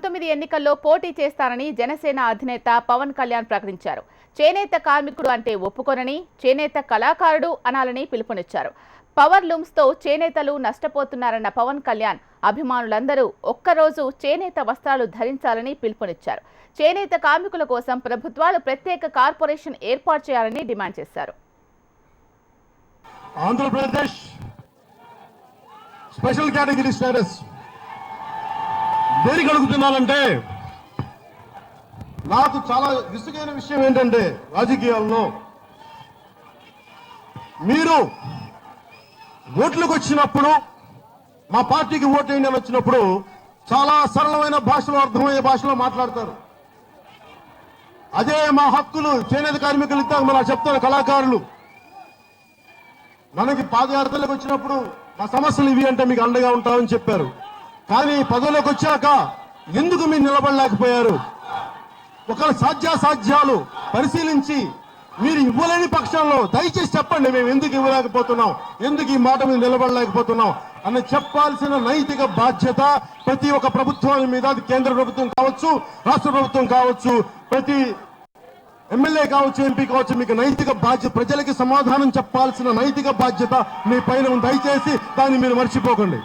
2019 ఎన్నికల్లో పోటీ చేస్తానని జనసేన అధినేత పవన్ కళ్యాణ్ ప్రకటించారు. చేనేత కార్మికుడు అంటే ఒప్పుకొనని, చేనేత కళాకారుడు అనాలని పిలుపునిచ్చారు. పవర్ లూమ్స్ తో చేనేతలు నష్టపోతున్నారన్న పవన్ కళ్యాణ్ అభిమానులందరూ ఒక్కరోజు చేనేత వస్త్రాలు ధరించాలని పిలుపునిచ్చారు. చేనేత కార్మికుల కోసం ప్రభుత్వాలు ప్రత్యేక కార్పొరేషన్ ఏర్పాటు చేయాలని డిమాండ్ చేశారు. ఆంధ్రప్రదేశ్ స్పెషల్ కేటగిరీ స్టేటస్ దేనికి అడుగుతున్నానంటే, నాకు చాలా విసుగైన విషయం ఏంటంటే, రాజకీయాల్లో మీరు ఓట్లకు వచ్చినప్పుడు, మా పార్టీకి ఓటు వేయండి అని వచ్చినప్పుడు చాలా సరళమైన భాషలో, అర్థమయ్యే భాషలో మాట్లాడతారు. అదే మా హక్కులు చేనేత కార్మికులు ఇస్తాం మనం చెప్తారు. కళాకారులు మనకి పాదయాత్రలకు వచ్చినప్పుడు మా సమస్యలు ఇవి అంటే మీకు అండగా ఉంటామని చెప్పారు. కానీ పదవిలోకి వచ్చాక ఎందుకు మీరు నిలబడలేకపోయారు? ఒకవేళ సాధ్యాసాధ్యాలు పరిశీలించి మీరు ఇవ్వలేని పక్షంలో దయచేసి చెప్పండి, మేము ఎందుకు ఇవ్వలేకపోతున్నాం, ఎందుకు ఈ మాట మీద నిలబడలేకపోతున్నాం అని చెప్పాల్సిన నైతిక బాధ్యత ప్రతి ఒక్క ప్రభుత్వం మీద, అది కేంద్ర ప్రభుత్వం కావచ్చు, రాష్ట్ర ప్రభుత్వం కావచ్చు, ప్రతి ఎమ్మెల్యే కావచ్చు, ఎంపీ కావచ్చు, మీకు నైతిక బాధ్యత, ప్రజలకి సమాధానం చెప్పాల్సిన నైతిక బాధ్యత మీ పైన ఉంది. దయచేసి దాన్ని మీరు మర్చిపోకండి.